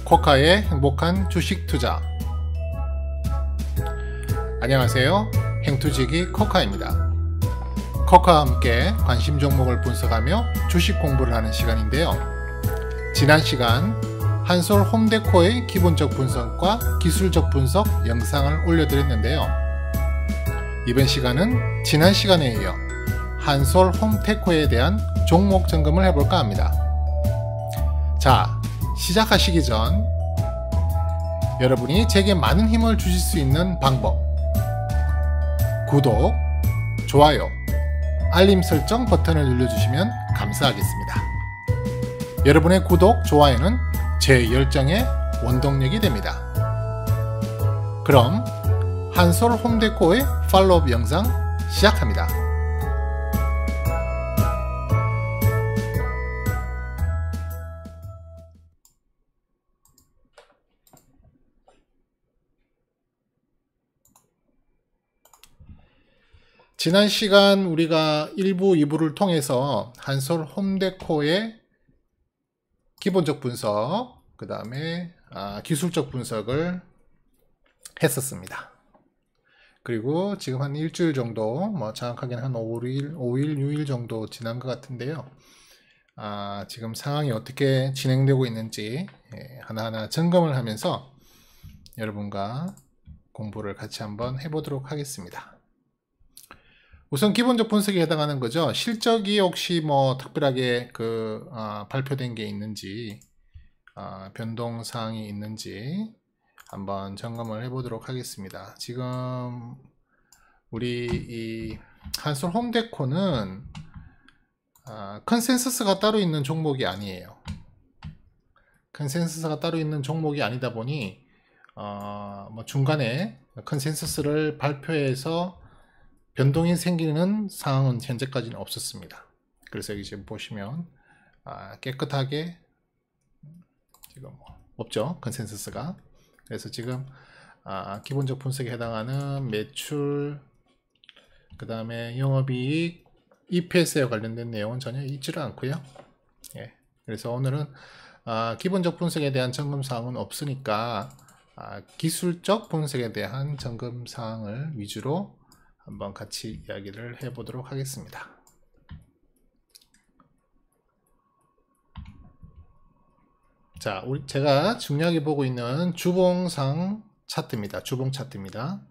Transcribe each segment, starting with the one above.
코카의 행복한 주식 투자. 안녕하세요. 행투지기 코카입니다. 코카와 함께 관심 종목을 분석하며 주식 공부를 하는 시간인데요. 지난 시간 한솔 홈데코의 기본적 분석과 기술적 분석 영상을 올려드렸는데요. 이번 시간은 지난 시간에 이어 한솔 홈테코에 대한 종목 점검을 해볼까 합니다. 자, 시작하시기 전 여러분이 제게 많은 힘을 주실 수 있는 방법, 구독, 좋아요, 알림 설정 버튼을 눌러주시면 감사하겠습니다. 여러분의 구독, 좋아요는 제 열정의 원동력이 됩니다. 그럼 한솔 홈데코의 팔로우업 영상 시작합니다. 지난 시간 우리가 1부, 2부를 통해서 한솔 홈데코의 기본적 분석, 그 다음에 기술적 분석을 했었습니다. 그리고 지금 한 일주일 정도, 정확하게는 한 5일, 6일 정도 지난 것 같은데요. 지금 상황이 어떻게 진행되고 있는지 하나하나 점검을 하면서 여러분과 공부를 같이 한번 해보도록 하겠습니다. 우선 기본적 분석에 해당하는 거죠. 실적이 혹시 특별하게 발표된 게 있는지, 변동사항이 있는지 한번 점검을 해보도록 하겠습니다. 지금 우리 이 한솔 홈데코는 컨센서스가 따로 있는 종목이 아니에요. 컨센서스가 따로 있는 종목이 아니다 보니 중간에 컨센서스를 발표해서 변동이 생기는 상황은 현재까지는 없었습니다. 그래서 여기 지금 보시면 깨끗하게 지금 없죠, 컨센서스가. 그래서 지금 기본적 분석에 해당하는 매출, 그 다음에 영업이익, EPS에 관련된 내용은 전혀 있지를 않고요. 그래서 오늘은 기본적 분석에 대한 점검 사항은 없으니까 기술적 분석에 대한 점검 사항을 위주로 한번 같이 이야기를 해보도록 하겠습니다. 자, 제가 중요하게 보고 있는 주봉상 차트입니다. 주봉 차트입니다.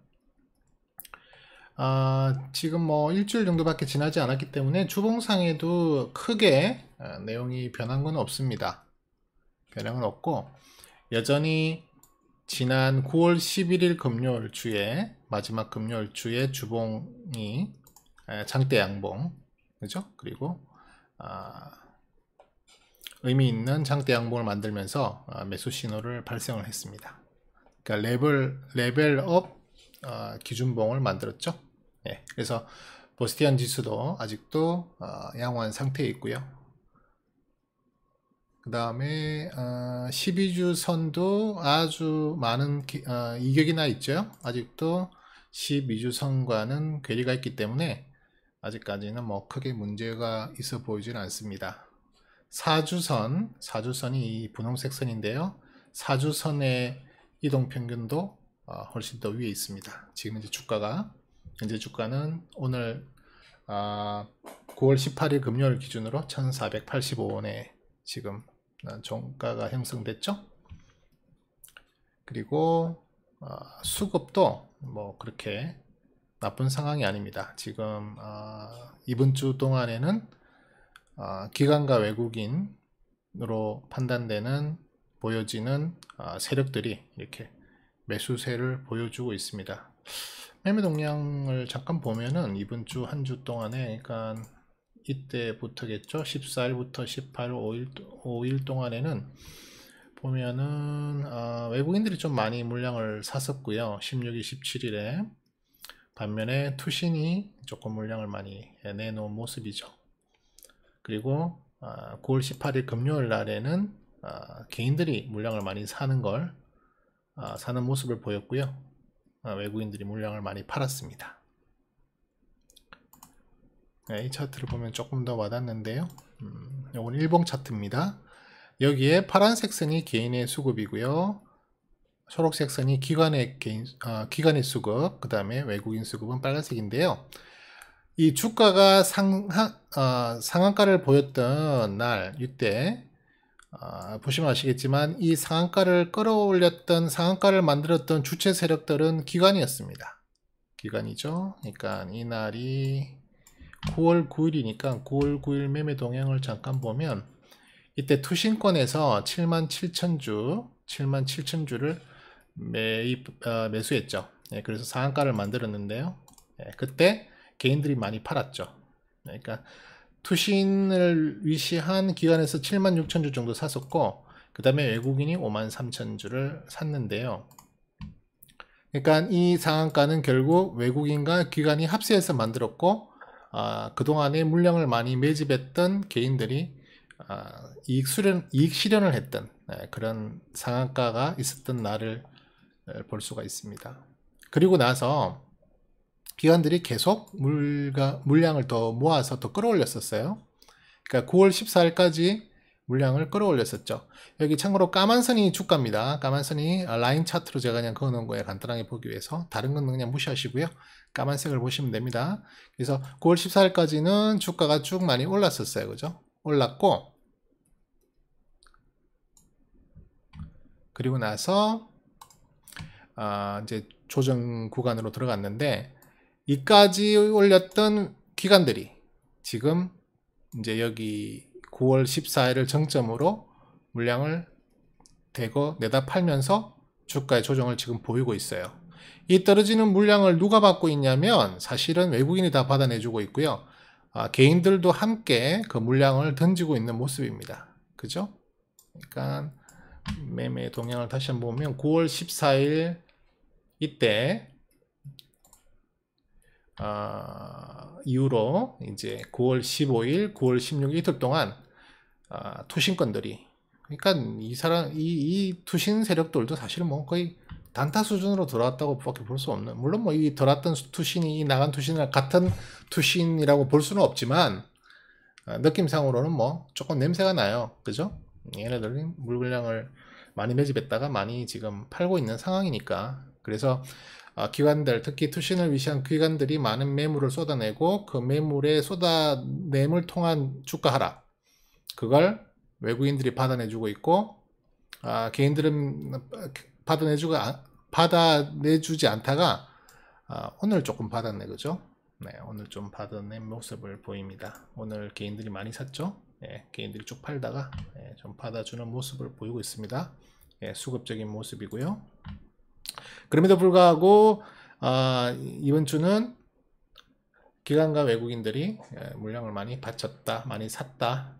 지금 일주일 정도밖에 지나지 않았기 때문에 주봉상에도 크게 내용이 변한 건 없습니다. 변형은 없고, 여전히 지난 9월 11일 금요일 주에, 마지막 금요일 주에 주봉이 장대 양봉, 그죠? 그리고 의미 있는 장대 양봉을 만들면서 매수 신호를 발생을 했습니다. 그러니까 레벨업 기준봉을 만들었죠. 그래서 보스티안 지수도 아직도 양호한 상태에 있고요. 그 다음에 12주 선도 아주 많은 이격이 나 있죠. 아직도 12주 선과는 괴리가 있기 때문에 아직까지는 크게 문제가 있어 보이지는 않습니다. 4주선이 이 분홍색 선인데요. 4주선의 이동평균도 훨씬 더 위에 있습니다. 지금 현재 주가는 오늘 9월 18일 금요일 기준으로 1485원에 지금 종가가 형성됐죠. 그리고 수급도 그렇게 나쁜 상황이 아닙니다. 지금 이번 주 동안에는 기관과 외국인으로 판단되는 보여지는 세력들이 이렇게 매수세를 보여주고 있습니다. 매매 동향을 잠깐 보면은 이번 주 한 주 동안에, 그러니까 이때부터겠죠. 14일부터 18일 5일 동안에는 보면은 외국인들이 좀 많이 물량을 샀었고요. 16일, 17일에. 반면에 투신이 조금 물량을 많이 내놓은 모습이죠. 그리고 9월 18일 금요일 날에는 개인들이 물량을 많이 사는 모습을 보였고요. 외국인들이 물량을 많이 팔았습니다. 이 차트를 보면 조금 더 와닿는데요. 이건 일봉 차트입니다. 여기에 파란색 선이 개인의 수급이고요. 초록색 선이 기관의 기관의 수급, 그 다음에 외국인 수급은 빨간색인데요. 이 주가가 상한가를 보였던 날 이때 보시면 아시겠지만 이 상한가를 끌어올렸던 상한가를 만들었던 주체 세력들은 기관이었습니다. 기관이죠. 그러니까 이날이 9월 9일이니까 9월 9일 매매 동향을 잠깐 보면 이때 투신권에서 77,000주를 매수했죠. 그래서 상한가를 만들었는데요. 그때 개인들이 많이 팔았죠. 그러니까 투신을 위시한 기관에서 76,000주 정도 샀었고, 그 다음에 외국인이 53,000주를 샀는데요. 그러니까 이 상한가는 결국 외국인과 기관이 합세해서 만들었고, 그동안에 물량을 많이 매집했던 개인들이 이익 실현을 했던 그런 상한가가 있었던 날을 볼 수가 있습니다. 그리고 나서 기관들이 계속 물량을 더 모아서 더 끌어올렸었어요. 그러니까 9월 14일까지 물량을 끌어올렸었죠. 여기 참고로 까만 선이 주가입니다. 까만 선이 라인 차트로 제가 그냥 그어놓은 거예요. 간단하게 보기 위해서. 다른 건 그냥 무시하시고요. 까만색을 보시면 됩니다. 그래서 9월 14일까지는 주가가 쭉 많이 올랐었어요. 그죠? 올랐고, 그리고 나서 이제 조정 구간으로 들어갔는데, 이까지 올렸던 기관들이 지금 이제 여기 9월 14일을 정점으로 물량을 대거 내다 팔면서 주가의 조정을 지금 보이고 있어요. 이 떨어지는 물량을 누가 받고 있냐면 사실은 외국인이 다 받아내주고 있고요. 개인들도 함께 그 물량을 던지고 있는 모습입니다. 그죠? 그러니까 매매 동향을 다시 한번 보면 9월 14일 이때 이후로 이제 9월 15일, 9월 16일 이틀 동안 투신권들이, 그러니까 이 투신 세력들도 사실은 뭐 거의 단타 수준으로 들어왔다고 밖에 볼 수 없는, 물론 뭐 이 들어왔던 투신이 이 나간 투신이랑 같은 투신이라고 볼 수는 없지만 느낌상으로는 뭐 조금 냄새가 나요. 그죠? 얘네들이 물량을 많이 매집했다가 많이 지금 팔고 있는 상황이니까. 그래서 기관들, 특히 투신을 위시한 기관들이 많은 매물을 쏟아내고 그 매물에 쏟아냄을 통한 주가 하락, 그걸 외국인들이 받아내주고 있고, 개인들은 받아내주지 않다가 오늘 조금 받아내죠. 네, 오늘 좀 받아낸 모습을 보입니다. 오늘 개인들이 많이 샀죠. 개인들이 쭉 팔다가 좀 받아주는 모습을 보이고 있습니다. 수급적인 모습이고요. 그럼에도 불구하고 이번 주는 기관과 외국인들이 물량을 많이 바쳤다, 많이 샀다.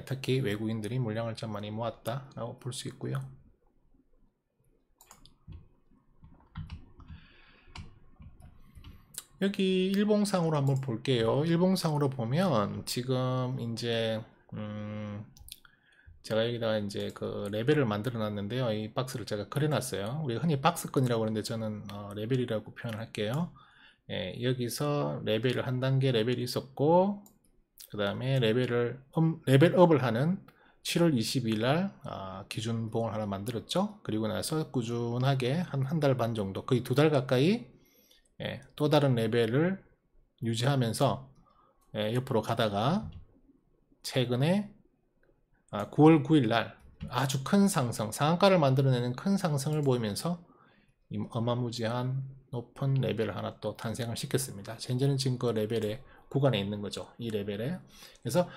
특히 외국인들이 물량을 좀 많이 모았다 라고 볼 수 있고요. 여기 일봉상으로 한번 볼게요. 일봉상으로 보면 지금 이제 제가 여기다가 이제 그 레벨을 만들어 놨는데요. 이 박스를 제가 그려 놨어요. 우리가 흔히 박스권이라고 하는데 저는 레벨이라고 표현을 할게요. 여기서 레벨을 한 단계 레벨이 있었고, 그 다음에 레벨업을 하는 7월 22일 날 기준봉을 하나 만들었죠. 그리고 나서 꾸준하게 한 달 반 정도, 거의 2달 가까이 또 다른 레벨을 유지하면서 옆으로 가다가 최근에 9월 9일 날 아주 큰 상승, 상한가를 만들어내는 큰 상승을 보이면서 어마무지한 높은 레벨을 하나 또 탄생을 시켰습니다. 현재는 지금 그 레벨의 구간에 있는 거죠. 이 레벨에. 그래서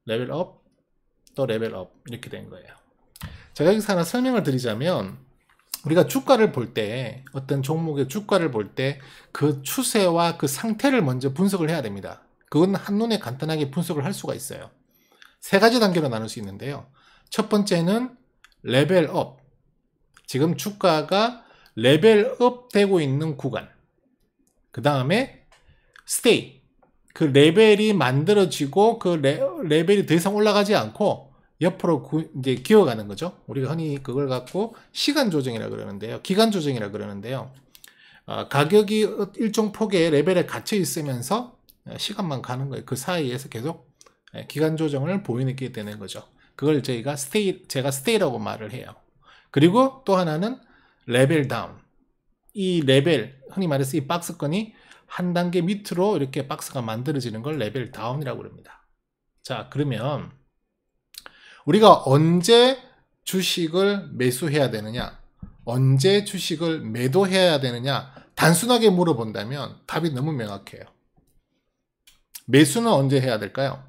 레벨업, 또 레벨업 이렇게 된 거예요. 제가 여기서 하나 설명을 드리자면, 우리가 주가를 볼 때, 어떤 종목의 주가를 볼 때 그 추세와 그 상태를 먼저 분석을 해야 됩니다. 그건 한눈에 간단하게 분석을 할 수가 있어요. 세 가지 단계로 나눌 수 있는데요. 첫 번째는 레벨업. 지금 주가가 레벨업 되고 있는 구간. 그 다음에 스테이. 그 레벨이 만들어지고 그 레벨이 더 이상 올라가지 않고 옆으로 이제 기어가는 거죠. 우리가 흔히 그걸 갖고 시간 조정이라 그러는데요. 기간 조정이라 그러는데요. 가격이 일정 폭의 레벨에 갇혀 있으면서 시간만 가는 거예요. 그 사이에서 계속 기간 조정을 보이게 되는 거죠. 그걸 제가 스테이라고 말을 해요. 그리고 또 하나는 레벨 다운. 이 레벨, 흔히 말해서 이 박스권이 한 단계 밑으로 이렇게 박스가 만들어지는 걸 레벨 다운이라고 합니다. 자, 그러면 우리가 언제 주식을 매수해야 되느냐, 언제 주식을 매도해야 되느냐, 단순하게 물어본다면 답이 너무 명확해요. 매수는 언제 해야 될까요?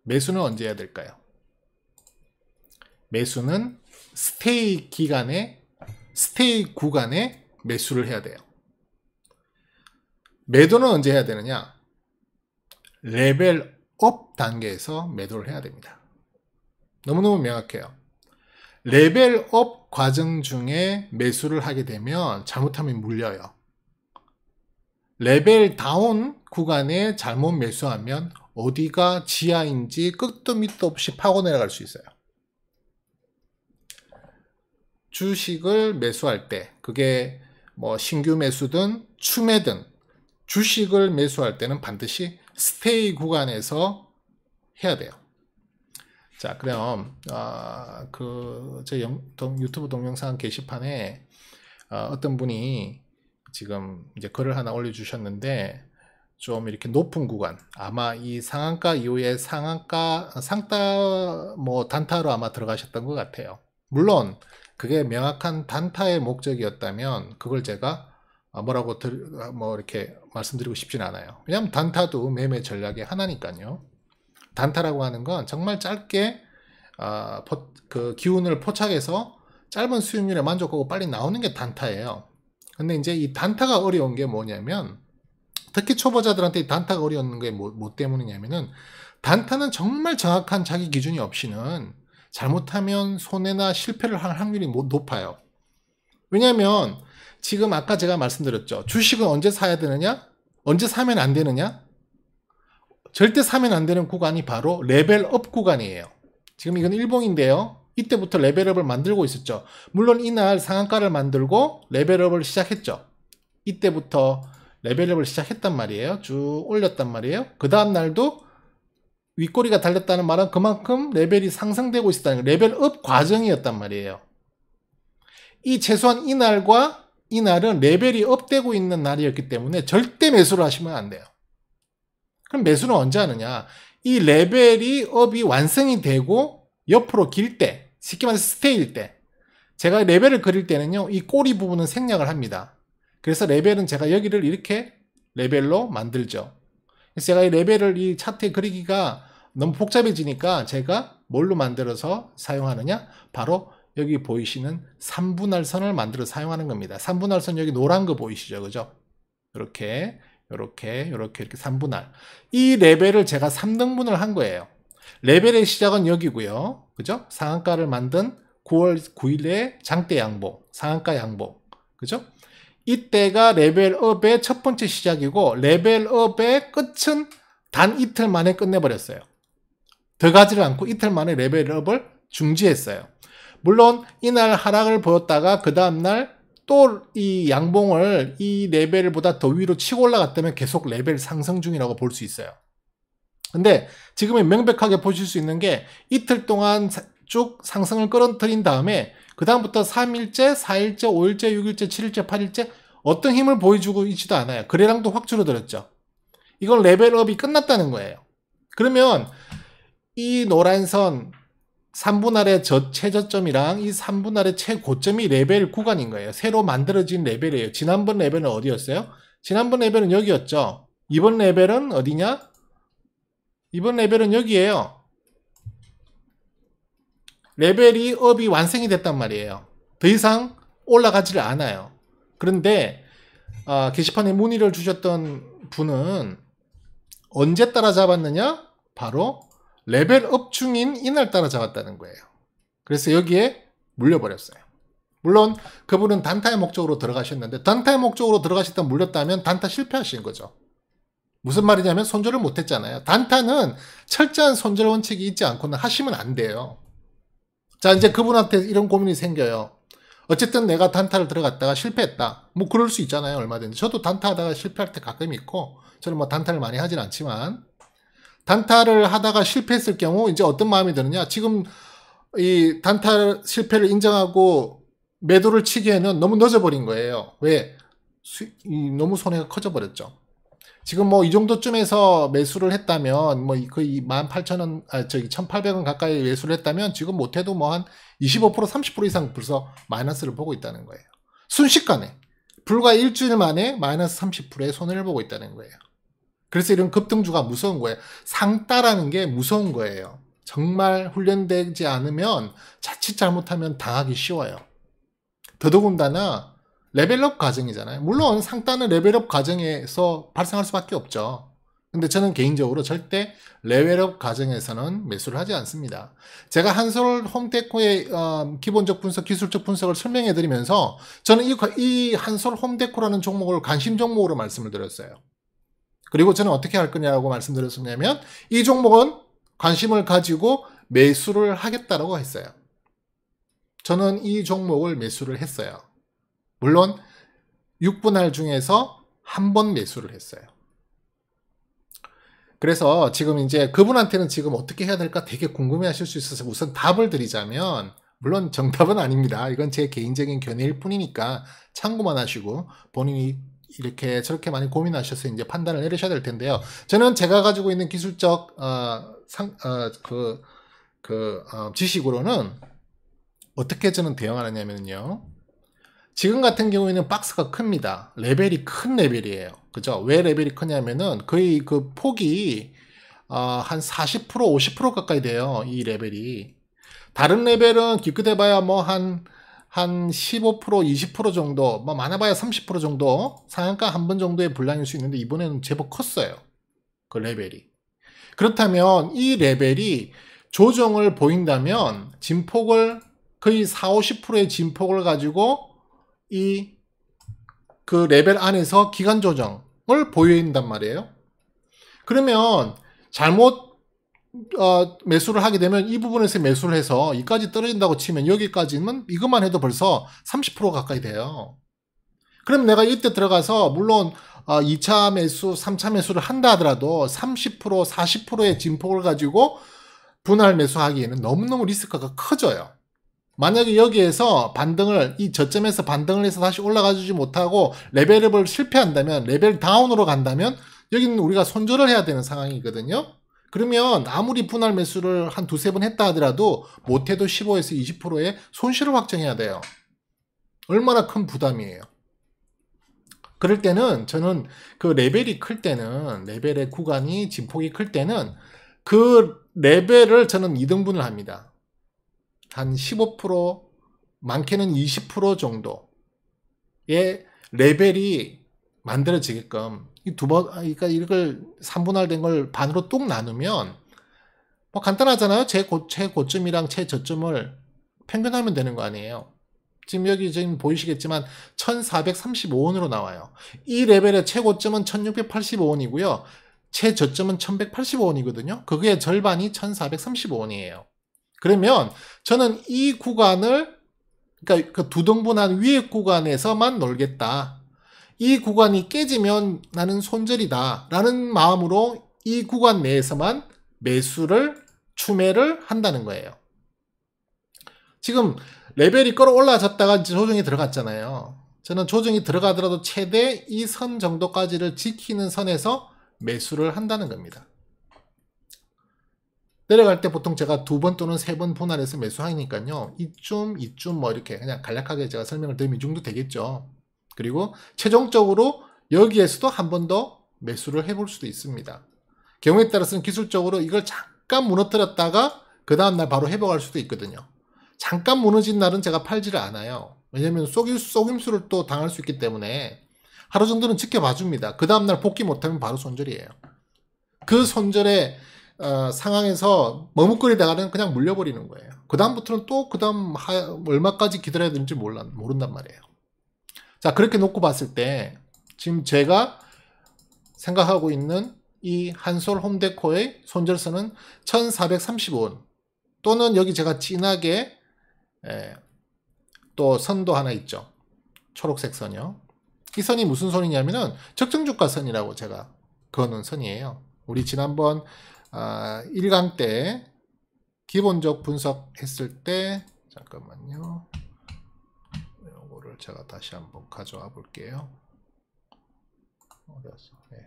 매수는 언제 해야 될까요? 매수는 스테이 구간에 매수를 해야 돼요. 매도는 언제 해야 되느냐? 레벨업 단계에서 매도를 해야 됩니다. 너무너무 명확해요. 레벨업 과정 중에 매수를 하게 되면 잘못하면 물려요. 레벨 다운 구간에 잘못 매수하면 어디가 지하인지 끝도 밑도 없이 파고 내려갈 수 있어요. 주식을 매수할 때, 그게 뭐 신규 매수든 추매든 주식을 매수할 때는 반드시 스테이 구간에서 해야 돼요. 자, 그럼 제 유튜브 동영상 게시판에 어떤 분이 지금 이제 글을 하나 올려주셨는데, 좀 이렇게 높은 구간, 아마 이 상한가 이후에 상따 뭐 단타로 아마 들어가셨던 것 같아요. 물론 그게 명확한 단타의 목적이었다면 그걸 제가 뭐 이렇게 말씀드리고 싶진 않아요. 왜냐하면 단타도 매매 전략의 하나니까요. 단타라고 하는 건 정말 짧게 그 기운을 포착해서 짧은 수익률에 만족하고 빨리 나오는 게 단타예요. 근데 이제 이 단타가 어려운 게 뭐냐면, 특히 초보자들한테 이 단타가 어려운 게 뭐 때문이냐면은, 단타는 정말 정확한 자기 기준이 없이는 잘못하면 손해나 실패를 할 확률이 높아요. 왜냐하면 지금 아까 제가 말씀드렸죠. 주식은 언제 사야 되느냐? 언제 사면 안 되느냐? 절대 사면 안 되는 구간이 바로 레벨업 구간이에요. 지금 이건 일봉인데요. 이때부터 레벨업을 만들고 있었죠. 물론 이날 상한가를 만들고 레벨업을 시작했죠. 이때부터 레벨업을 시작했단 말이에요. 쭉 올렸단 말이에요. 그 다음 날도 윗꼬리가 달렸다는 말은 그만큼 레벨이 상승되고 있었다는 거예요. 레벨업 과정이었단 말이에요. 이 최소한 이날과 이날은 레벨이 업되고 있는 날이었기 때문에 절대 매수를 하시면 안 돼요. 그럼 매수는 언제 하느냐? 이 레벨이 업이 완성이 되고 옆으로 길 때, 쉽게 말해서 스테이일 때, 제가 레벨을 그릴 때는요, 이 꼬리 부분은 생략을 합니다. 그래서 레벨은 제가 여기를 이렇게 레벨로 만들죠. 그래서 제가 이 레벨을 이 차트에 그리기가 너무 복잡해지니까 제가 뭘로 만들어서 사용하느냐? 바로 여기 보이시는 3분할선을 만들어 사용하는 겁니다. 3분할선 여기 노란 거 보이시죠? 그죠? 이렇게 3분할. 이 레벨을 제가 3등분을 한 거예요. 레벨의 시작은 여기고요. 그죠? 상한가를 만든 9월 9일에 장대 양봉, 상한가 양봉. 그죠? 이때가 레벨업의 첫 번째 시작이고, 레벨업의 끝은 단 이틀 만에 끝내버렸어요. 더 가지를 않고 이틀 만에 레벨업을 중지했어요. 물론 이날 하락을 보였다가 그 다음날 또 이 양봉을 이 레벨보다 더 위로 치고 올라갔다면 계속 레벨 상승 중이라고 볼 수 있어요. 근데 지금은 명백하게 보실 수 있는 게, 이틀 동안 쭉 상승을 끌어들인 다음에 그 다음부터 3일째, 4일째, 5일째, 6일째, 7일째, 8일째 어떤 힘을 보여주고 있지도 않아요. 거래량도 확 줄어들었죠. 이건 레벨업이 끝났다는 거예요. 그러면 이 노란선 3분할의 최저점이랑 이 3분할의 최고점이 레벨 구간인 거예요. 새로 만들어진 레벨이에요. 지난번 레벨은 어디였어요? 지난번 레벨은 여기였죠. 이번 레벨은 어디냐? 이번 레벨은 여기에요. 레벨이 업이 완성이 됐단 말이에요. 더 이상 올라가지를 않아요. 그런데 게시판에 문의를 주셨던 분은 언제 따라잡았느냐? 바로 레벨업 중인 이날 따라잡았다는 거예요. 그래서 여기에 물려버렸어요. 물론 그분은 단타의 목적으로 들어가셨는데, 단타의 목적으로 들어가셨다 물렸다면 단타 실패하신 거죠. 무슨 말이냐면 손절을 못했잖아요. 단타는 철저한 손절 원칙이 있지 않고는 하시면 안 돼요. 자, 이제 그분한테 이런 고민이 생겨요. 어쨌든 내가 단타를 들어갔다가 실패했다. 뭐 그럴 수 있잖아요. 얼마든지. 저도 단타 하다가 실패할 때 가끔 있고, 저는 뭐 단타를 많이 하진 않지만, 단타를 하다가 실패했을 경우 이제 어떤 마음이 드느냐. 지금 이 단타 실패를 인정하고 매도를 치기에는 너무 늦어버린 거예요. 왜? 너무 손해가 커져 버렸죠. 지금 뭐 이 정도쯤에서 매수를 했다면 뭐 거의 18,000원, 1,800원 가까이 매수를 했다면 지금 못해도 뭐 한 25% 30% 이상 벌써 마이너스를 보고 있다는 거예요. 순식간에 불과 일주일 만에 마이너스 30%의 손해를 보고 있다는 거예요. 그래서 이런 급등주가 무서운 거예요. 상따라는 게 무서운 거예요. 정말 훈련되지 않으면 자칫 잘못하면 당하기 쉬워요. 더더군다나 레벨업 과정이잖아요. 물론 상따는 레벨업 과정에서 발생할 수밖에 없죠. 근데 저는 개인적으로 절대 레벨업 과정에서는 매수를 하지 않습니다. 제가 한솔 홈데코의 기본적 분석, 기술적 분석을 설명해 드리면서 저는 이 한솔 홈데코라는 종목을 관심 종목으로 말씀을 드렸어요. 그리고 저는 어떻게 할 거냐고 말씀드렸었냐면 이 종목은 관심을 가지고 매수를 하겠다라고 했어요. 저는 이 종목을 매수를 했어요. 물론 6분할 중에서 한 번 매수를 했어요. 그래서 지금 이제 그분한테는 지금 어떻게 해야 될까 되게 궁금해 하실 수 있어서 우선 답을 드리자면, 물론 정답은 아닙니다. 이건 제 개인적인 견해일 뿐이니까 참고만 하시고 본인이 이렇게 저렇게 많이 고민하셔서 이제 판단을 내리셔야 될 텐데요. 저는 제가 가지고 있는 기술적 지식으로는 어떻게 저는 대응하느냐면요. 지금 같은 경우에는 박스가 큽니다. 레벨이 큰 레벨이에요. 그죠? 왜 레벨이 크냐면은 거의 그 폭이 한 40% 50% 가까이 돼요. 이 레벨이. 다른 레벨은 기껏해봐야 뭐 한 15% 20% 정도, 뭐 많아봐야 30% 정도 상한가 한 번 정도의 분량일 수 있는데 이번에는 제법 컸어요. 그 레벨이. 그렇다면 이 레벨이 조정을 보인다면 진폭을 거의 40, 50%의 진폭을 가지고 그 레벨 안에서 기간 조정을 보여준단 말이에요. 그러면 잘못 매수를 하게 되면 이 부분에서 매수를 해서 이까지 떨어진다고 치면 여기까지는 이것만 해도 벌써 30% 가까이 돼요. 그럼 내가 이때 들어가서 물론 2차 매수, 3차 매수를 한다 하더라도 30%, 40%의 진폭을 가지고 분할 매수하기에는 너무너무 리스크가 커져요. 만약에 여기에서 이 저점에서 반등을 해서 다시 올라가 주지 못하고 레벨업을 실패한다면, 레벨 다운으로 간다면 여기는 우리가 손절을 해야 되는 상황이거든요. 그러면 아무리 분할 매수를 한 두세 번 했다 하더라도 못해도 15에서 20%의 손실을 확정해야 돼요. 얼마나 큰 부담이에요. 그럴 때는 저는 그 레벨이 클 때는, 레벨의 구간이 진폭이 클 때는 그 레벨을 저는 2등분을 합니다. 한 15%, 많게는 20% 정도의 레벨이 만들어지게끔 그러니까 이걸 3분할 된 걸 반으로 뚝 나누면 뭐 간단하잖아요. 최고점이랑 최저점을 평균하면 되는 거 아니에요. 지금 여기 지금 보이시겠지만 1435원으로 나와요. 이 레벨의 최고점은 1685원이고요. 최저점은 1185원이거든요. 그게 절반이 1435원이에요. 그러면 저는 이 구간을, 그러니까 그 두 등분한 위의 구간에서만 놀겠다. 이 구간이 깨지면 나는 손절이다 라는 마음으로 이 구간 내에서만 추매를 한다는 거예요. 지금 레벨이 끌어올라졌다가 조정이 들어갔잖아요. 저는 조정이 들어가더라도 최대 이 선 정도까지를 지키는 선에서 매수를 한다는 겁니다. 내려갈 때 보통 제가 2번 또는 3번 분할해서 매수하니까요. 이쯤 뭐 이렇게 그냥 간략하게 제가 설명을 드리면 이 정도 되겠죠. 그리고 최종적으로 여기에서도 한 번 더 매수를 해볼 수도 있습니다. 경우에 따라서는 기술적으로 이걸 잠깐 무너뜨렸다가 그 다음날 바로 회복할 수도 있거든요. 잠깐 무너진 날은 제가 팔지를 않아요. 왜냐면 속임수를 또 당할 수 있기 때문에 하루 정도는 지켜봐 줍니다. 그 다음날 복귀 못하면 바로 손절이에요. 그 손절에 상황에서 머뭇거리다가는 그냥 물려버리는 거예요. 그 다음부터는 또 그 다음 얼마까지 기다려야 되는지 모른단 말이에요. 자, 그렇게 놓고 봤을 때 지금 제가 생각하고 있는 이 한솔 홈데코의 손절선은 1435원 또는 여기 제가 진하게 또 선도 하나 있죠. 초록색 선이요. 이 선이 무슨 선이냐면은 적정주가 선이라고 제가 그어놓은 선이에요. 우리 지난번 1강 때 기본적 분석했을 때 잠깐만요. 이거를 제가 다시 한번 가져와 볼게요. 네.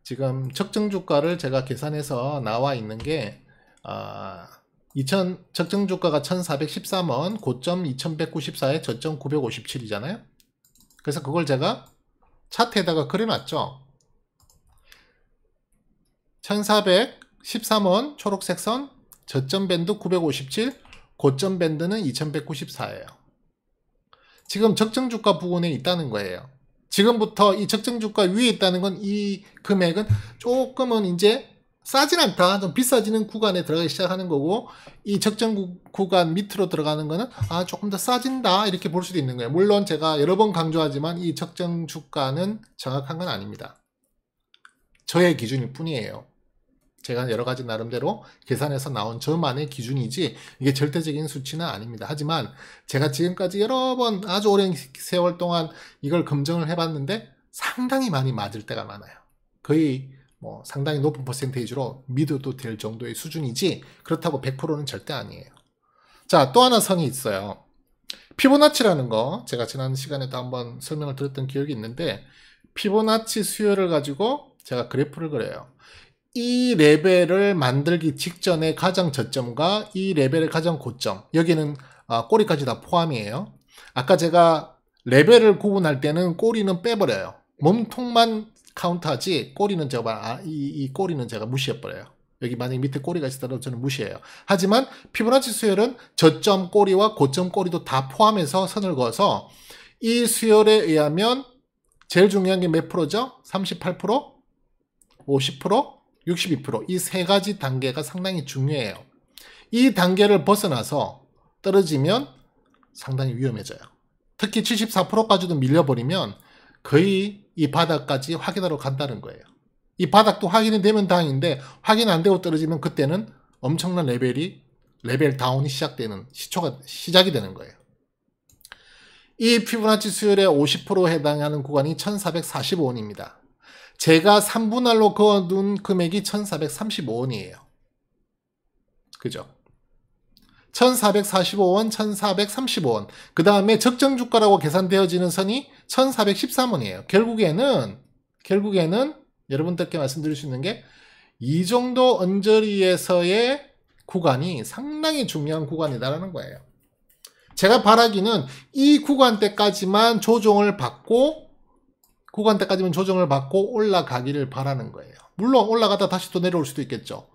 지금 적정 주가를 제가 계산해서 나와 있는 게 적정 주가가 1413원, 고점 2194에 저점 957이잖아요. 그래서 그걸 제가 차트에다가 그려놨죠. 1413원 초록색 선, 저점 밴드 957, 고점 밴드는 2194예요. 지금 적정 주가 부근에 있다는 거예요. 지금부터 이 적정 주가 위에 있다는 건 이 금액은 조금은 이제 싸진 않다, 좀 비싸지는 구간에 들어가기 시작하는 거고, 이 적정 구간 밑으로 들어가는 거는 조금 더 싸진다 이렇게 볼 수도 있는 거예요. 물론 제가 여러 번 강조하지만 이 적정 주가는 정확한 건 아닙니다. 저의 기준일 뿐이에요. 제가 여러 가지 나름대로 계산해서 나온 저만의 기준이지 이게 절대적인 수치는 아닙니다. 하지만 제가 지금까지 여러 번 아주 오랜 세월 동안 이걸 검증을 해봤는데 상당히 많이 맞을 때가 많아요. 거의 상당히 높은 퍼센테이지로 믿어도 될 정도의 수준이지 그렇다고 100%는 절대 아니에요. 자, 또 하나 선이 있어요. 피보나치라는 거 제가 지난 시간에도 한번 설명을 드렸던 기억이 있는데, 피보나치 수요를 가지고 제가 그래프를 그려요. 이 레벨을 만들기 직전의 가장 저점과 이 레벨의 가장 고점, 여기는 꼬리까지 다 포함이에요. 아까 제가 레벨을 구분할 때는 꼬리는 빼버려요. 몸통만 카운트하지 꼬리는 제가 이 꼬리는 제가 무시해버려요. 여기 만약에 밑에 꼬리가 있더라도 저는 무시해요. 하지만 피보나치 수열은 저점 꼬리와 고점 꼬리도 다 포함해서 선을 그어서 이 수열에 의하면 제일 중요한 게 몇 프로죠? 38%, 50%, 62%. 이 세 가지 단계가 상당히 중요해요. 이 단계를 벗어나서 떨어지면 상당히 위험해져요. 특히 74%까지도 밀려버리면 거의 이 바닥까지 확인하러 간다는 거예요. 이 바닥도 확인이 되면 다행인데 확인 안 되고 떨어지면 그때는 엄청난 레벨 다운이 시작이 되는 거예요. 이 피보나치 수열의 50%에 해당하는 구간이 1445원입니다. 제가 3분할로 그어둔 금액이 1435원이에요. 그죠? 1445원, 1435원. 그 다음에 적정주가라고 계산되어지는 선이 1413원이에요. 결국에는 여러분들께 말씀드릴 수 있는 게 이 정도 언저리에서의 구간이 상당히 중요한 구간이다라는 거예요. 제가 바라기는 이 구간대까지만 조정을 받고 올라가기를 바라는 거예요. 물론 올라가다 다시 또 내려올 수도 있겠죠.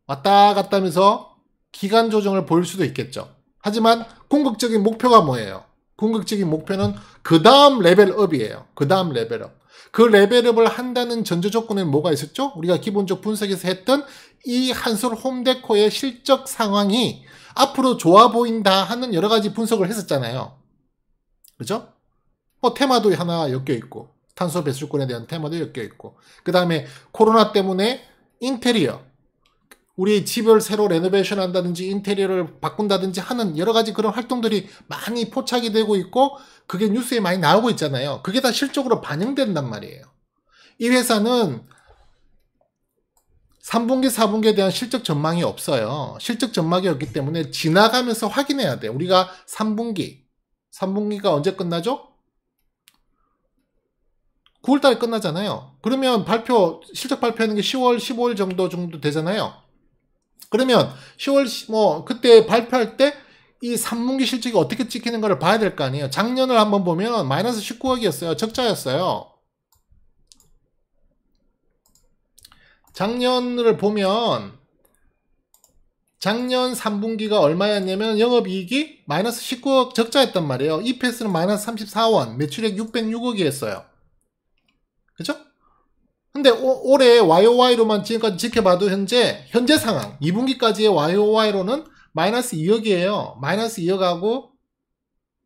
왔다 갔다 하면서 기간 조정을 보일 수도 있겠죠. 하지만 궁극적인 목표가 뭐예요? 궁극적인 목표는 그 다음 레벨업이에요. 그 다음 레벨업. 그 레벨업을 한다는 전제 조건에는 뭐가 있었죠? 우리가 기본적 분석에서 했던 이 한솔 홈데코의 실적 상황이 앞으로 좋아 보인다 하는 여러 가지 분석을 했었잖아요. 그죠? 테마도 하나 엮여 있고, 탄소 배출권에 대한 테마도 엮여 있고, 그 다음에 코로나 때문에 인테리어, 우리 집을 새로 레노베이션 한다든지 인테리어를 바꾼다든지 하는 여러 가지 그런 활동들이 많이 포착이 되고 있고, 그게 뉴스에 많이 나오고 있잖아요. 그게 다 실적으로 반영된단 말이에요. 이 회사는 3분기, 4분기에 대한 실적 전망이 없어요. 실적 전망이 없기 때문에 지나가면서 확인해야 돼요. 우리가 3분기가 언제 끝나죠? 9월달에 끝나잖아요. 그러면 실적 발표하는 게 10월, 15일 정도 되잖아요. 그러면 10월, 그때 발표할 때 이 3분기 실적이 어떻게 찍히는가를 봐야 될 거 아니에요. 작년을 한번 보면 마이너스 19억이었어요. 적자였어요. 작년을 보면 작년 3분기가 얼마였냐면 영업이익이 마이너스 19억 적자였단 말이에요. EPS는 마이너스 34원, 매출액 606억이었어요. 그죠? 근데 올해 YOY로만 지금까지 지켜봐도 현재 상황 2분기까지의 YOY로는 마이너스 2억이에요. 마이너스 2억하고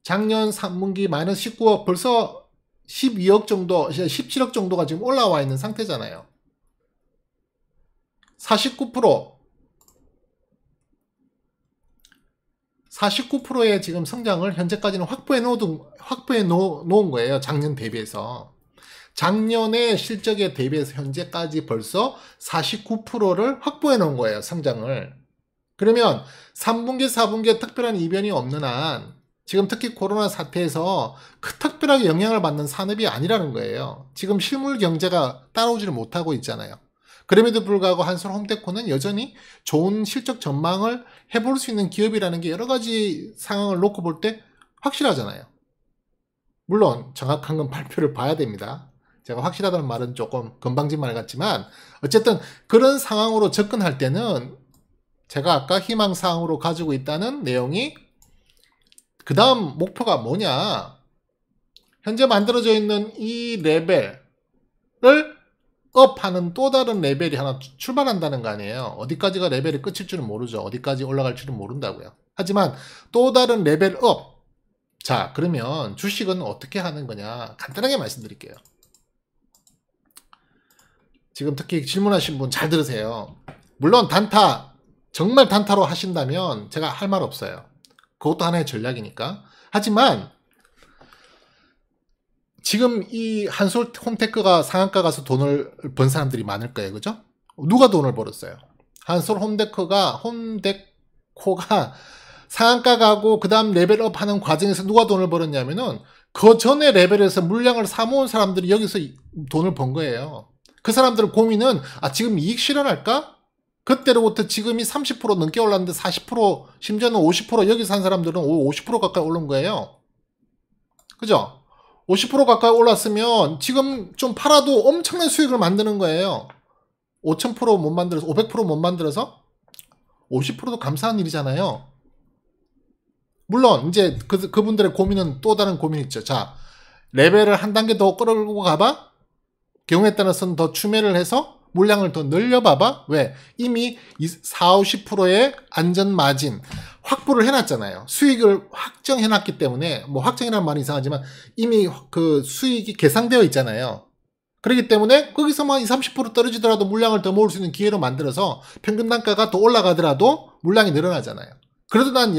작년 3분기 마이너스 19억, 벌써 12억 정도, 17억 정도가 지금 올라와 있는 상태잖아요. 49%의 지금 성장을 현재까지는 확보해 놓은 거예요. 작년 대비해서. 작년의 실적에 대비해서 현재까지 벌써 49%를 확보해 놓은 거예요. 성장을. 그러면 3분기, 4분기에 특별한 이변이 없는 한 지금 특히 코로나 사태에서 특별하게 영향을 받는 산업이 아니라는 거예요. 지금 실물 경제가 따라오지를 못하고 있잖아요. 그럼에도 불구하고 한솔홈테코는 여전히 좋은 실적 전망을 해볼 수 있는 기업이라는 게 여러 가지 상황을 놓고 볼 때 확실하잖아요. 물론 정확한 건 발표를 봐야 됩니다. 제가 확실하다는 말은 조금 건방진 말 같지만 어쨌든 그런 상황으로 접근할 때는 제가 아까 희망사항으로 가지고 있다는 내용이 그 다음 목표가 뭐냐, 현재 만들어져 있는 이 레벨을 업하는 또 다른 레벨이 하나 출발한다는 거 아니에요. 어디까지가 레벨이 끝일 줄은 모르죠. 어디까지 올라갈 줄은 모른다고요. 하지만 또 다른 레벨 업. 자, 그러면 주식은 어떻게 하는 거냐 간단하게 말씀드릴게요. 지금 특히 질문하신 분 잘 들으세요. 물론 단타, 정말 단타로 하신다면 제가 할 말 없어요. 그것도 하나의 전략이니까. 하지만 지금 이 한솔홈테크가 상한가 가서 돈을 번 사람들이 많을 거예요. 그죠? 누가 돈을 벌었어요? 한솔홈테코가 상한가 가고 그 다음 레벨업 하는 과정에서 누가 돈을 벌었냐면은 그 전에 레벨에서 물량을 사모은 사람들이 여기서 돈을 번 거예요. 그 사람들 고민은 지금 이익 실현할까? 그때로부터 지금이 30% 넘게 올랐는데 40% 심지어는 50% 여기 산 사람들은 50% 가까이 오른 거예요. 그죠? 50% 가까이 올랐으면 지금 좀 팔아도 엄청난 수익을 만드는 거예요. 5000% 못 만들어서 500% 못 만들어서 50%도 감사한 일이잖아요. 물론 이제 그분들의 고민은 또 다른 고민이 있죠. 자, 레벨을 한 단계 더 끌어올고 가봐? 경우에 따라서는 더 추매를 해서 물량을 더 늘려봐봐? 왜? 이미 40~50%의 안전 마진 확보를 해놨잖아요. 수익을 확정해놨기 때문에, 뭐 확정이라는 말이 이상하지만 이미 그 수익이 계상되어 있잖아요. 그렇기 때문에 거기서만 20~30% 떨어지더라도 물량을 더 모을 수 있는 기회로 만들어서 평균 단가가 더 올라가더라도 물량이 늘어나잖아요. 그래도 난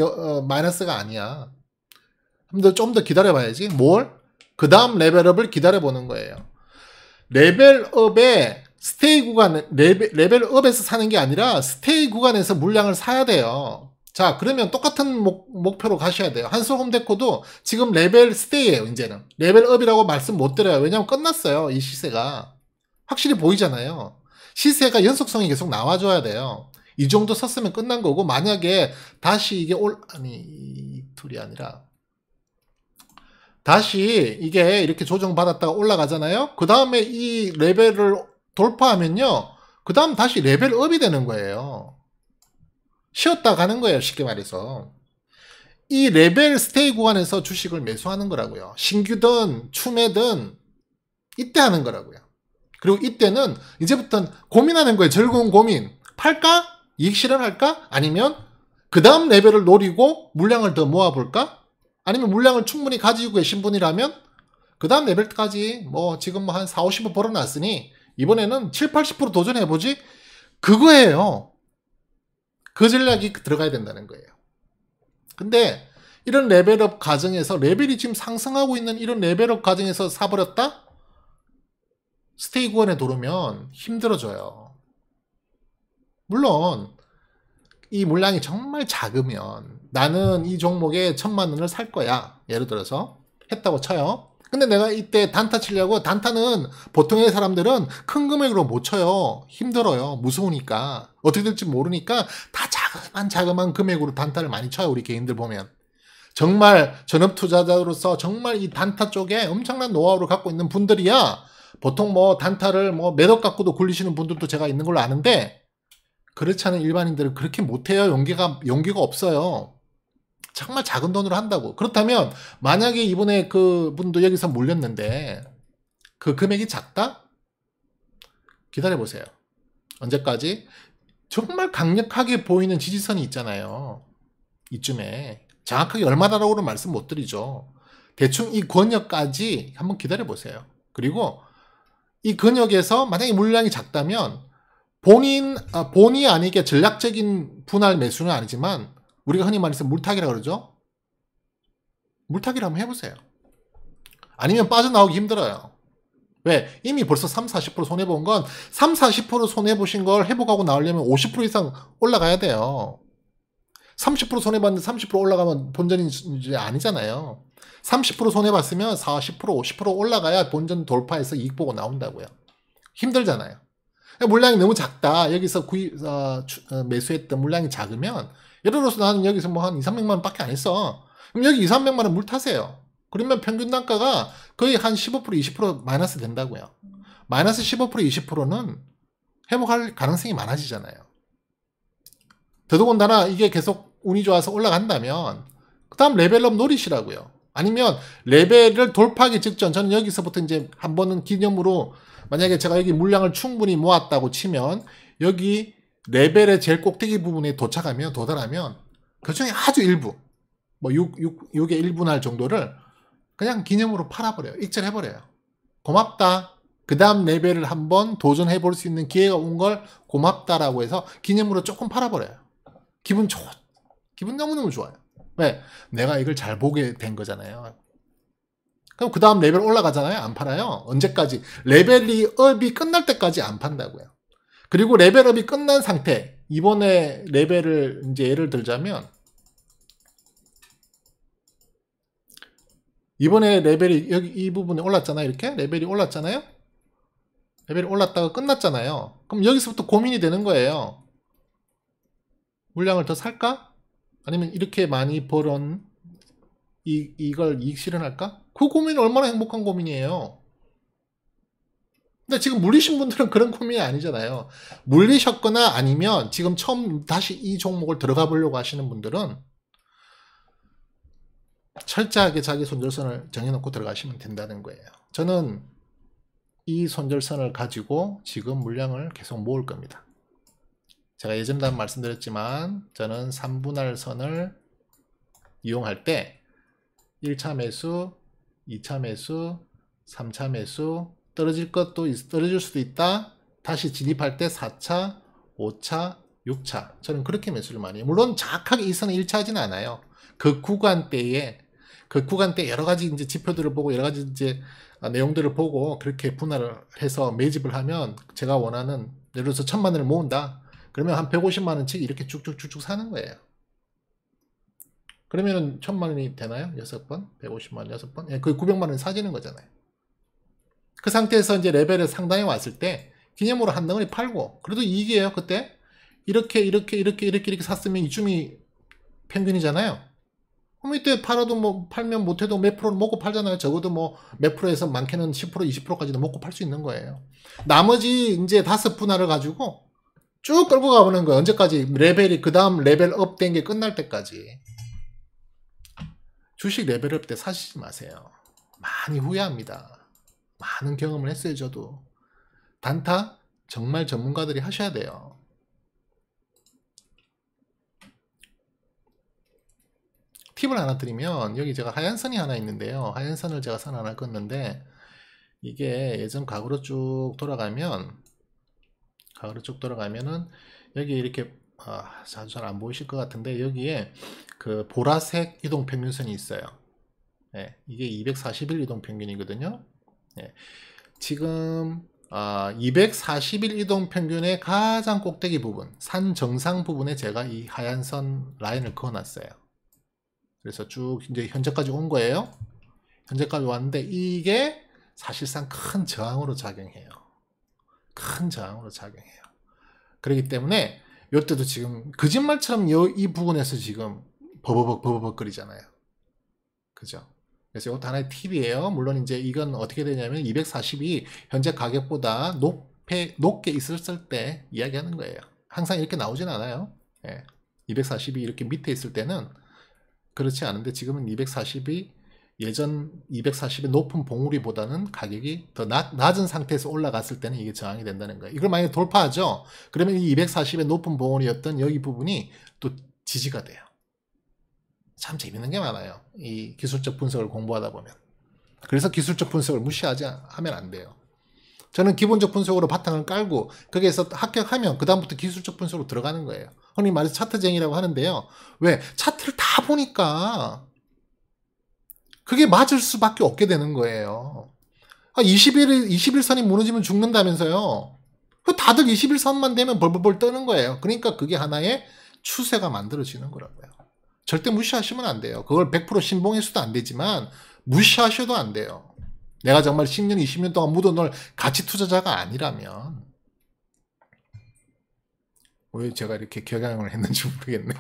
마이너스가 아니야. 좀 더 기다려봐야지. 뭘? 그 다음 레벨업을 기다려보는 거예요. 레벨업의 스테이 구간, 레벨업에서 사는 게 아니라 스테이 구간에서 물량을 사야 돼요. 자, 그러면 똑같은 목표로 가셔야 돼요. 한솔홈테코도 지금 레벨 스테이예요. 이제는 레벨업이라고 말씀 못 드려요. 왜냐면 끝났어요. 이 시세가 확실히 보이잖아요. 시세가 연속성이 계속 나와줘야 돼요. 이 정도 섰으면 끝난 거고, 만약에 다시 이게 이 툴이 아니라 다시 이게 이렇게 조정받았다가 올라가잖아요. 그 다음에 이 레벨을 돌파하면요, 그 다음 다시 레벨업이 되는 거예요. 쉬었다 가는 거예요. 쉽게 말해서 이 레벨 스테이 구간에서 주식을 매수하는 거라고요. 신규든 추매든 이때 하는 거라고요. 그리고 이때는 이제부터는 고민하는 거예요. 즐거운 고민. 팔까? 이익 실현할까? 아니면 그 다음 레벨을 노리고 물량을 더 모아볼까? 아니면 물량을 충분히 가지고 계신 분이라면 그 다음 레벨까지 뭐 지금 뭐 한 40~50% 벌어놨으니 이번에는 70~80% 도전해보지? 그거예요. 그 전략이 들어가야 된다는 거예요. 근데 이런 레벨업 과정에서 레벨이 지금 상승하고 있는 이런 레벨업 과정에서 사버렸다? 스테이 구간에 들어오면 힘들어져요. 물론 이 물량이 정말 작으면 나는 이 종목에 1000만 원을 살 거야. 예를 들어서 했다고 쳐요. 근데 내가 이때 단타 치려고, 단타는 보통의 사람들은 큰 금액으로 못 쳐요. 힘들어요. 무서우니까. 어떻게 될지 모르니까 다 자그만 금액으로 단타를 많이 쳐요. 우리 개인들 보면. 정말 전업 투자자로서 정말 이 단타 쪽에 엄청난 노하우를 갖고 있는 분들이야 보통 뭐 단타를 뭐 몇억 갖고도 굴리시는 분들도 제가 있는 걸로 아는데, 그렇지 않은 일반인들은 그렇게 못해요. 용기가 없어요. 정말 작은 돈으로 한다고. 그렇다면 만약에 이번에 그 분도 여기서 몰렸는데 그 금액이 작다? 기다려보세요. 언제까지? 정말 강력하게 보이는 지지선이 있잖아요. 이쯤에. 정확하게 얼마다라고는 말씀 못 드리죠. 대충 이 권역까지 한번 기다려보세요. 그리고 이 근역에서 만약에 물량이 작다면 본의 아니게 전략적인 분할 매수는 아니지만 우리가 흔히 말해서 물타기라 그러죠. 물타기를 한번 해보세요. 아니면 빠져나오기 힘들어요. 왜? 이미 벌써 3, 40% 손해본 건 3, 40% 손해보신 걸 회복하고 나오려면 50% 이상 올라가야 돼요. 30% 손해봤는데 30% 올라가면 본전이 이제 아니잖아요. 30% 손해봤으면 40%, 50% 올라가야 본전 돌파해서 이익 보고 나온다고요. 힘들잖아요. 물량이 너무 작다. 여기서 매수했던 물량이 작으면 예를 들어서 나는 여기서 뭐 한 2, 300만 원 밖에 안 했어. 그럼 여기 2, 300만 원 물 타세요. 그러면 평균 단가가 거의 한 15%, 20% 마이너스 된다고요. 마이너스 15%, 20%는 회복할 가능성이 많아지잖아요. 더더군다나 이게 계속 운이 좋아서 올라간다면 그 다음 레벨업 노리시라고요. 아니면 레벨을 돌파하기 직전, 저는 여기서부터 이제 한 번은 기념으로, 만약에 제가 여기 물량을 충분히 모았다고 치면 여기 레벨의 제일 꼭대기 부분에 도달하면 그 중에 아주 일부, 뭐 6의 1분할 정도를 그냥 기념으로 팔아버려요. 익절해버려요. 고맙다. 그 다음 레벨을 한번 도전해볼 수 있는 기회가 온 걸 고맙다라고 해서 기념으로 조금 팔아버려요. 기분 너무너무 좋아요. 왜? 내가 이걸 잘 보게 된 거잖아요. 그럼 그 다음 레벨 올라가잖아요. 안 팔아요. 언제까지? 레벨업이 끝날 때까지 안 판다고요. 그리고 레벨업이 끝난 상태, 이번에 레벨을 이제 예를 들자면, 이번에 레벨이 여기 이 부분에 올랐잖아요. 이렇게 레벨이 올랐잖아요. 레벨이 올랐다가 끝났잖아요. 그럼 여기서부터 고민이 되는 거예요. 물량을 더 살까? 아니면 이렇게 많이 벌은 이걸 이익 실현할까? 그 고민이 얼마나 행복한 고민이에요. 근데 지금 물리신 분들은 그런 고민이 아니잖아요. 물리셨거나 아니면 지금 처음 다시 이 종목을 들어가 보려고 하시는 분들은 철저하게 자기 손절선을 정해놓고 들어가시면 된다는 거예요. 저는 이 손절선을 가지고 지금 물량을 계속 모을 겁니다. 제가 예전에도 말씀드렸지만 저는 3분할 선을 이용할 때 1차 매수, 2차 매수, 3차 매수, 떨어질 수도 있다. 다시 진입할 때 4차, 5차, 6차. 저는 그렇게 매수를 많이 해요. 물론 정확하게 이 선은 1차하지는 않아요. 그 구간대에 여러 가지 이제 지표들을 보고 여러 가지 이제 내용들을 보고 그렇게 분할을 해서 매집을 하면 제가 원하는, 예를 들어서 1000만 원을 모은다. 그러면 한 150만 원씩 이렇게 쭉쭉쭉쭉 사는 거예요. 그러면은 1000만 원이 되나요? 6번? 150만 원 6번? 예, 그 900만 원이 사지는 거잖아요. 그 상태에서 이제 레벨에 상당히 왔을 때 기념으로 한 덩어리 팔고, 그래도 이익이에요. 그때 이렇게 샀으면 이쯤이 평균이잖아요. 그럼 이때 팔면 못해도 몇 프로는 먹고 팔잖아요. 적어도 뭐 몇 프로에서 많게는 10% 20%까지도 먹고 팔 수 있는 거예요. 나머지 이제 5분할을 가지고 쭉 끌고 가보는 거예요. 언제까지? 레벨이 그 다음 레벨업 된 게 끝날 때까지. 주식 레벨업 때 사시지 마세요. 많이 후회합니다. 많은 경험을 했어요. 저도. 단타 정말 전문가들이 하셔야 돼요. 팁을 하나 드리면, 여기 제가 하얀선이 하나 있는데요. 하얀선을 제가 선 하나 긋는데, 이게 예전 과거로 쭉 돌아가면은 여기 이렇게 잘 안 보이실 것 같은데, 여기에 그 보라색 이동평균선이 있어요. 네, 이게 240일 이동평균이거든요. 네, 지금 240일 이동평균의 가장 꼭대기 부분, 산 정상 부분에 제가 이 하얀 선 라인을 그어놨어요. 그래서 쭉 이제 현재까지 온 거예요. 현재까지 왔는데 이게 사실상 큰 저항으로 작용해요. 큰 저항으로 작용해요. 그렇기 때문에 이때도 지금 거짓말처럼 이 부분에서 지금 버버벅 거리잖아요. 그죠? 그래서 이것도 하나의 팁이에요. 물론 이제 이건 어떻게 되냐면 240이 현재 가격보다 높게 있었을 때 이야기하는 거예요. 항상 이렇게 나오진 않아요. 예. 240이 이렇게 밑에 있을 때는 그렇지 않은데, 지금은 240이 예전 240의 높은 봉우리보다는 가격이 더 낮은 상태에서 올라갔을 때는 이게 저항이 된다는 거예요. 이걸 만약에 돌파하죠. 그러면 이 240의 높은 봉우리였던 여기 부분이 또 지지가 돼요. 참 재밌는 게 많아요. 이 기술적 분석을 공부하다 보면. 그래서 기술적 분석을 무시하면 안 돼요. 저는 기본적 분석으로 바탕을 깔고 거기에서 합격하면 그 다음부터 기술적 분석으로 들어가는 거예요. 흔히 말해서 차트쟁이라고 하는데요. 왜? 차트를 다 보니까 그게 맞을 수밖에 없게 되는 거예요. 21선이 무너지면 죽는다면서요. 다들 21선만 되면 벌벌벌 떠는 거예요. 그러니까 그게 하나의 추세가 만들어지는 거라고요. 절대 무시하시면 안 돼요. 그걸 100% 신봉해서도 안 되지만 무시하셔도 안 돼요. 내가 정말 10년, 20년 동안 묻어놓을 가치 투자자가 아니라면. 왜 제가 이렇게 격양을 했는지 모르겠네.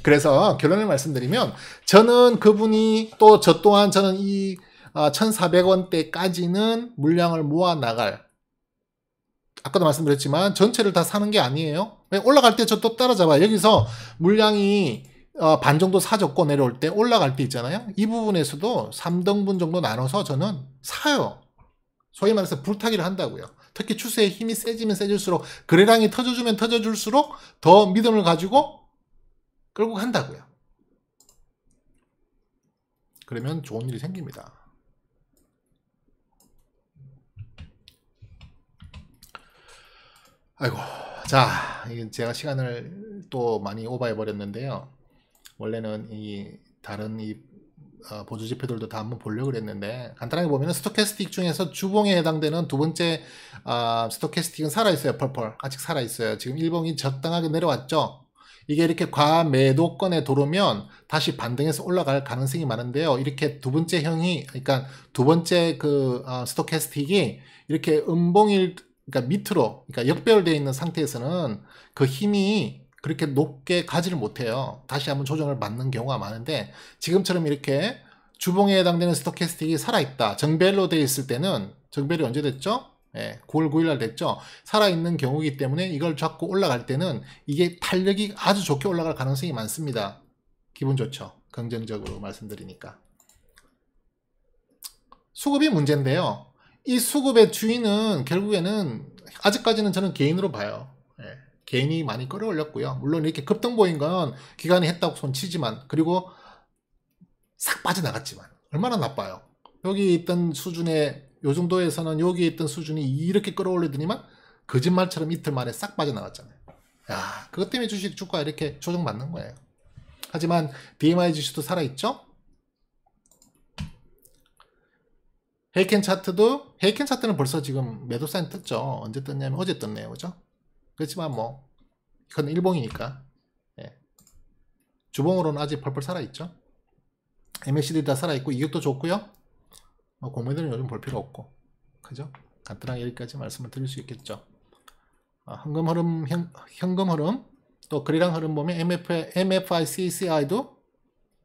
그래서 결론을 말씀드리면 저는 그분이 또 저 또한 저는 이 1,400원대까지는 물량을 모아 나갈, 아까도 말씀드렸지만 전체를 다 사는 게 아니에요. 올라갈 때 저 또 따라잡아요. 여기서 물량이 반 정도 사줬고 내려올 때 올라갈 때 있잖아요. 이 부분에서도 3등분 정도 나눠서 저는 사요. 소위 말해서 불타기를 한다고요. 특히 추세의 힘이 세지면 세질수록 거래량이 터져주면 터져줄수록 더 믿음을 가지고 끌고 간다고요. 그러면 좋은 일이 생깁니다. 아이고, 자, 제가 시간을 또 많이 오버해 버렸는데요. 원래는 이 다른 이 보조 지표들도 다 한번 보려고 그랬는데, 간단하게 보면 스토캐스틱 중에서 주봉에 해당되는 두 번째 스토캐스틱은 살아있어요. 펄펄 아직 살아있어요. 지금 일봉이 적당하게 내려왔죠. 이게 이렇게 과매도권에 들어오면 다시 반등해서 올라갈 가능성이 많은데요. 이렇게 두 번째 형이, 그러니까 두 번째 그 스토캐스틱이 이렇게 음봉일, 그러니까 밑으로, 그러니까 역배열되어 있는 상태에서는 그 힘이 그렇게 높게 가지를 못해요. 다시 한번 조정을 받는 경우가 많은데, 지금처럼 이렇게 주봉에 해당되는 스토캐스틱이 살아있다. 정배열로 되어 있을 때는, 정배열이 언제 됐죠? 9월 9일날 됐죠. 살아있는 경우이기 때문에 이걸 잡고 올라갈 때는 이게 탄력이 아주 좋게 올라갈 가능성이 많습니다. 기분 좋죠. 긍정적으로 말씀드리니까. 수급이 문제인데요. 이 수급의 주인은 결국에는 아직까지는 저는 개인으로 봐요. 개인이 많이 끌어올렸고요. 물론 이렇게 급등 보인 건 기관이 했다고 손치지만, 그리고 싹 빠져나갔지만 얼마나 나빠요. 여기 있던 수준의, 요 정도에서는 여기 있던 수준이 이렇게 끌어올리더니만 거짓말처럼 이틀 만에 싹 빠져나갔잖아요. 야, 그것 때문에 주가 이렇게 조정받는 거예요. 하지만 DMI 지수도 살아있죠. 헤이켄 차트도, 헤이켄 차트는 벌써 지금 매도 사인 떴죠. 언제 떴냐면 어제 떴네요. 그죠? 그렇지만 뭐 이건 일봉이니까. 주봉으로는 아직 펄펄 살아있죠. MACD 다 살아있고 이격도 좋고요. 공매도는 요즘 볼 필요 없고, 그죠? 간단하게 여기까지 말씀을 드릴 수 있겠죠. 현금 흐름, 현금 흐름, 또 거래량 흐름 보면 MFI, CCI도,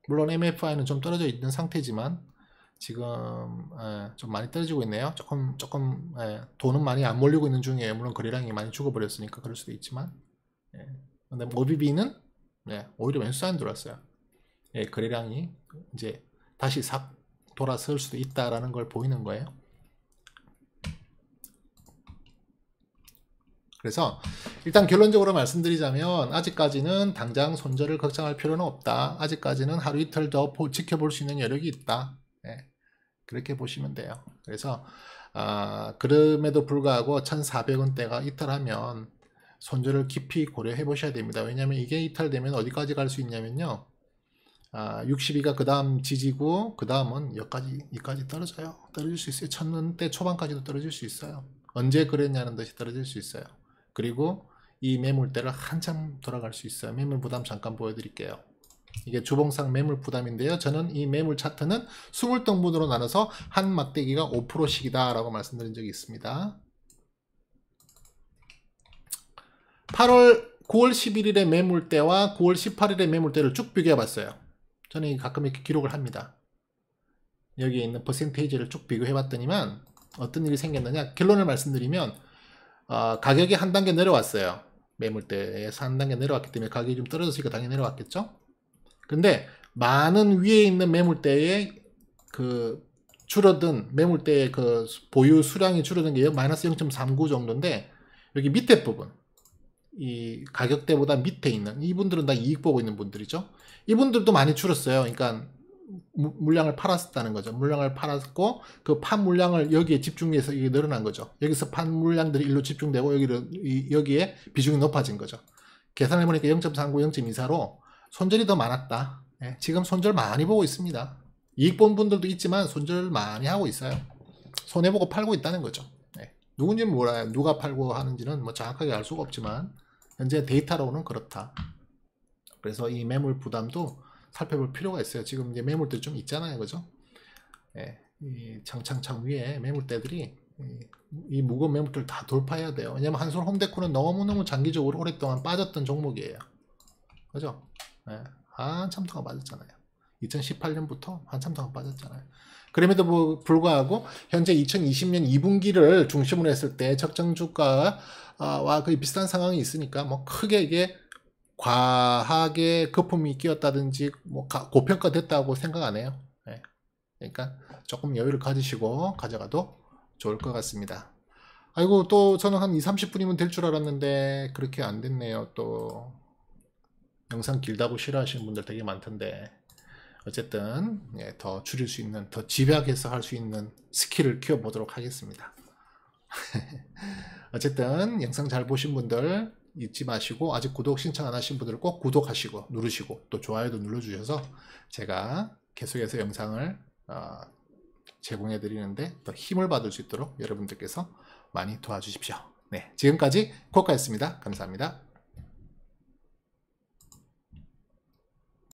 물론 MFI는 좀 떨어져 있는 상태지만 지금 좀 많이 떨어지고 있네요. 조금 돈은 많이 안 몰리고 있는 중이에요. 물론 거래량이 많이 죽어버렸으니까 그럴 수도 있지만, 근데 OBB는 오히려 왼수 사인 들어왔어요. 거래량이 이제 다시 싹 돌아설 수도 있다라는 걸 보이는 거예요. 그래서 일단 결론적으로 말씀드리자면 아직까지는 당장 손절을 걱정할 필요는 없다. 아직까지는 하루 이틀 더 지켜볼 수 있는 여력이 있다. 그렇게 보시면 돼요. 그래서 그럼에도 불구하고 1,400원대가 이탈하면 손절을 깊이 고려해 보셔야 됩니다. 왜냐하면 이게 이탈되면 어디까지 갈 수 있냐면요. 62가 그 다음 지지고, 그 다음은 여기까지 떨어져요. 떨어질 수 있어요. 1,000원대 초반까지도 떨어질 수 있어요. 언제 그랬냐는 듯이 떨어질 수 있어요. 그리고 이 매물대를 한참 돌아갈 수 있어요. 매물 부담 잠깐 보여드릴게요. 이게 주봉상 매물 부담인데요. 저는 이 매물 차트는 20등분으로 나눠서 한 막대기가 5%씩이다 라고 말씀드린 적이 있습니다. 9월 11일의 매물대와 9월 18일의 매물대를 쭉 비교해 봤어요. 저는 가끔 이렇게 기록을 합니다. 여기에 있는 퍼센테이지를 쭉 비교해 봤더니만 어떤 일이 생겼느냐, 결론을 말씀드리면 가격이 한 단계 내려왔어요. 매물대에서 한 단계 내려왔기 때문에 가격이 좀 떨어졌으니까 당연히 내려왔겠죠. 근데 많은 위에 있는 매물대에 그 줄어든 매물대의 그 보유 수량이 줄어든 게 마이너스 0.39 정도인데, 여기 밑에 부분, 이 가격대보다 밑에 있는 이분들은 다 이익 보고 있는 분들이죠. 이분들도 많이 줄었어요. 그러니까 물량을 팔았다는 거죠. 물량을 팔았고 그 판 물량을 여기에 집중해서 이게 늘어난 거죠. 여기서 판 물량들이 일로 집중되고 여기에 비중이 높아진 거죠. 계산해 보니까 0.39, 0.24로 손절이 더 많았다. 지금 손절 많이 보고 있습니다. 이익 본 분들도 있지만 손절 많이 하고 있어요. 손해보고 팔고 있다는 거죠. 네. 누군지는 몰라요. 누가 팔고 하는지는 뭐 정확하게 알 수가 없지만 현재 데이터로는 그렇다. 그래서 이 매물 부담도 살펴볼 필요가 있어요. 지금 이제 매물들 좀 있잖아요, 그죠? 네. 이 창창창 위에 매물대들이 이 무거운 매물들 다 돌파해야 돼요. 왜냐면 한솔 홈데코는 너무너무 장기적으로 오랫동안 빠졌던 종목이에요. 그죠? 네. 한참 동안 빠졌잖아요. 2018년부터 한참 동안 빠졌잖아요. 그럼에도 불구하고 현재 2020년 2분기를 중심으로 했을 때 적정 주가와 거의 비슷한 상황이 있으니까 뭐 크게 이게 과하게 거품이 끼었다든지 뭐 고평가됐다고 생각 안 해요. 네. 그러니까 조금 여유를 가지시고 가져가도 좋을 것 같습니다. 아이고, 또 저는 한 20-30분이면 될 줄 알았는데 그렇게 안 됐네요. 또 영상 길다고 싫어하시는 분들 되게 많던데 어쨌든 더 줄일 수 있는, 더 집약해서 할 수 있는 스킬을 키워보도록 하겠습니다. 어쨌든 영상 잘 보신 분들 잊지 마시고, 아직 구독 신청 안 하신 분들은 꼭 구독하시고 누르시고 또 좋아요도 눌러주셔서 제가 계속해서 영상을 제공해 드리는데 더 힘을 받을 수 있도록 여러분들께서 많이 도와주십시오. 네, 지금까지 코카였습니다. 감사합니다.